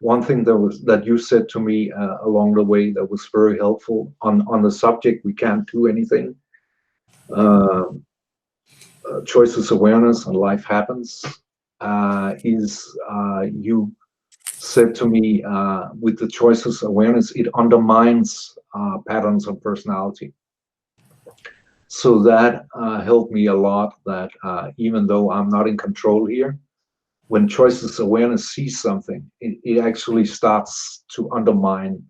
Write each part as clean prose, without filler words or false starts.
one thing that you said to me along the way that was very helpful on the subject, we can't do anything. Uh, Choices awareness and life happens. Is You said to me, with the choices awareness, it undermines patterns of personality. So that helped me a lot. That even though I'm not in control here, when choices awareness sees something, it actually starts to undermine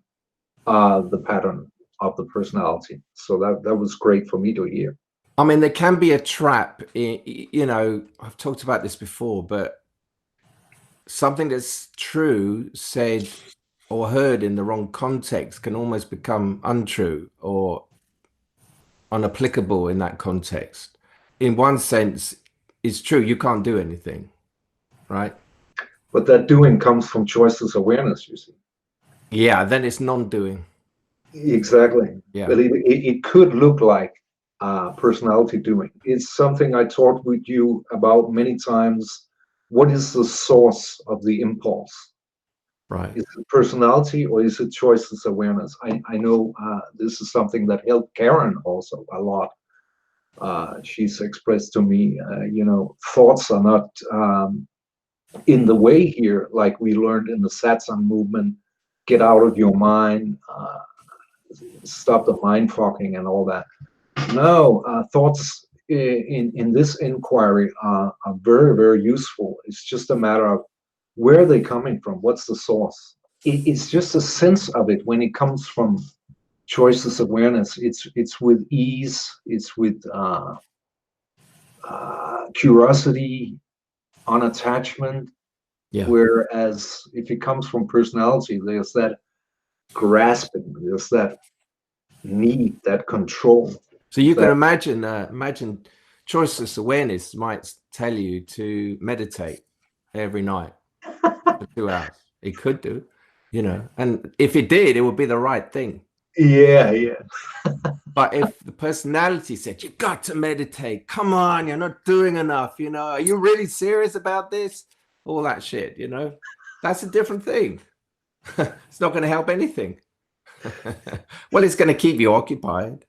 the pattern of the personality. So that was great for me to hear. I mean, there can be a trap you know, I've talked about this before, but something that's true said or heard in the wrong context can almost become untrue or unapplicable in that context. In one sense, it's true, you can't do anything, right? But that doing comes from choices awareness, you see. Yeah, then it's non-doing. Exactly. Yeah. But it could look like personality doing. It's something I talked with you about many times. What is the source of the impulse? Right. Is it personality or is it choices awareness? I know this is something that helped Karen also a lot. She's expressed to me, thoughts are not in the way here, like we learned in the satsang movement. Get out of your mind, stop the mind fogging and all that. No, thoughts in this inquiry are very, very useful. It's just a matter of where are they coming from? What's the source? It's just a sense of it when it comes from choices awareness. It's with ease. It's with curiosity, unattachment. Yeah. Whereas if it comes from personality, there's that grasping, there's that need, that control. So you can That imagine choiceless awareness might tell you to meditate every night for 2 hours. It could do, you know, and if it did, it would be the right thing. yeah, yeah. But if the personality said, you got to meditate, come on, you're not doing enough, you know, are you really serious about this? All that shit, you know, that's a different thing. It's not going to help anything. Well, it's going to keep you occupied.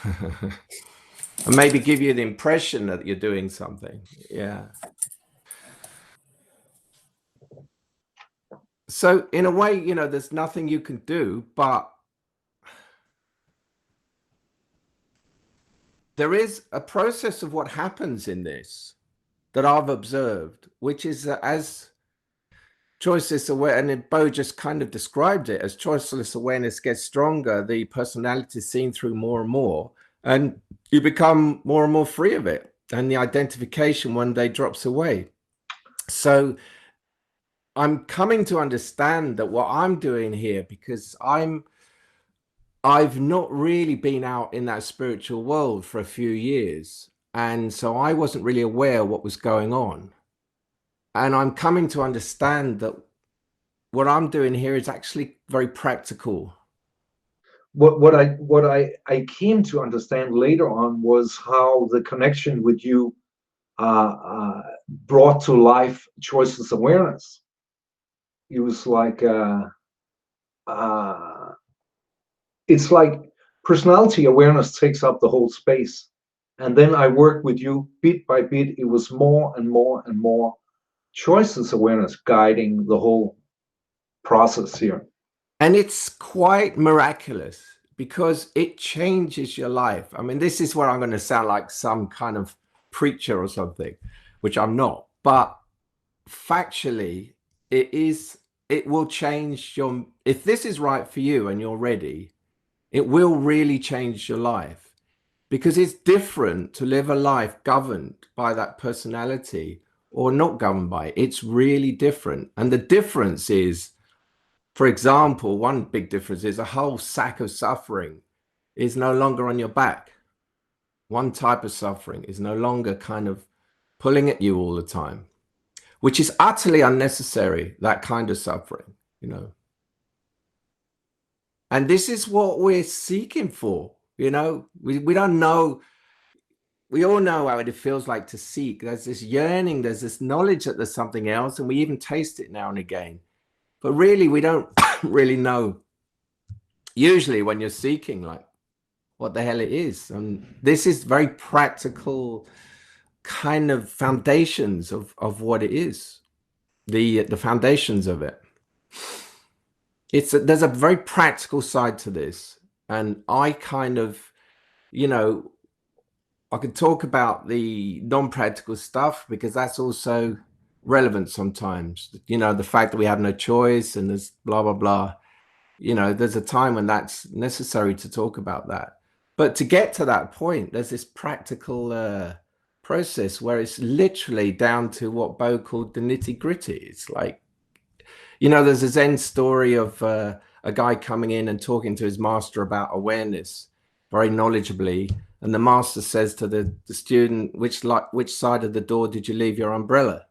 And maybe give you the impression that you're doing something. Yeah. So in a way, you know, there's nothing you can do, but there is a process of what happens in this that I've observed, which is that as choiceless awareness, and Bo just kind of described it, as choiceless awareness gets stronger, the personality is seen through more and more, and you become more and more free of it, and the identification one day drops away. So I'm coming to understand that what I'm doing here, because I've not really been out in that spiritual world for a few years, and so I wasn't really aware what was going on. And I'm coming to understand that what I'm doing here is actually very practical. What I came to understand later on was how the connection with you brought to life choices awareness. It was like uh, it's like personality awareness takes up the whole space, and then I worked with you bit by bit. It was more and more and more choices awareness guiding the whole process here. And it's quite miraculous because it changes your life. I mean, this is where I'm going to sound like some kind of preacher or something, which I'm not. But factually, it will change your, if this is right for you and you're ready, it will really change your life, because it's different to live a life governed by that personality or not governed by it. It's really different. And the difference is, for example, one big difference is a whole sack of suffering is no longer on your back. One type of suffering is no longer kind of pulling at you all the time, which is utterly unnecessary, that kind of suffering, you know. And this is what we're seeking for, you know. We don't know, we all know how it feels like to seek. There's this yearning, there's this knowledge that there's something else, and we even taste it now and again. but really we don't really know usually when you're seeking, like, what the hell it is. And this is very practical kind of foundations of what it is, the foundations of it. There's a very practical side to this, and I kind of, you know, I could talk about the non-practical stuff because that's also relevant sometimes. You know, the fact that we have no choice and there's blah blah blah. You know, there's a time when that's necessary to talk about that. But to get to that point, there's this practical process where it's literally down to what Bo called the nitty gritty. It's like, you know, there's a Zen story of a guy coming in and talking to his master about awareness very knowledgeably. And the master says to the student, which side of the door did you leave your umbrella?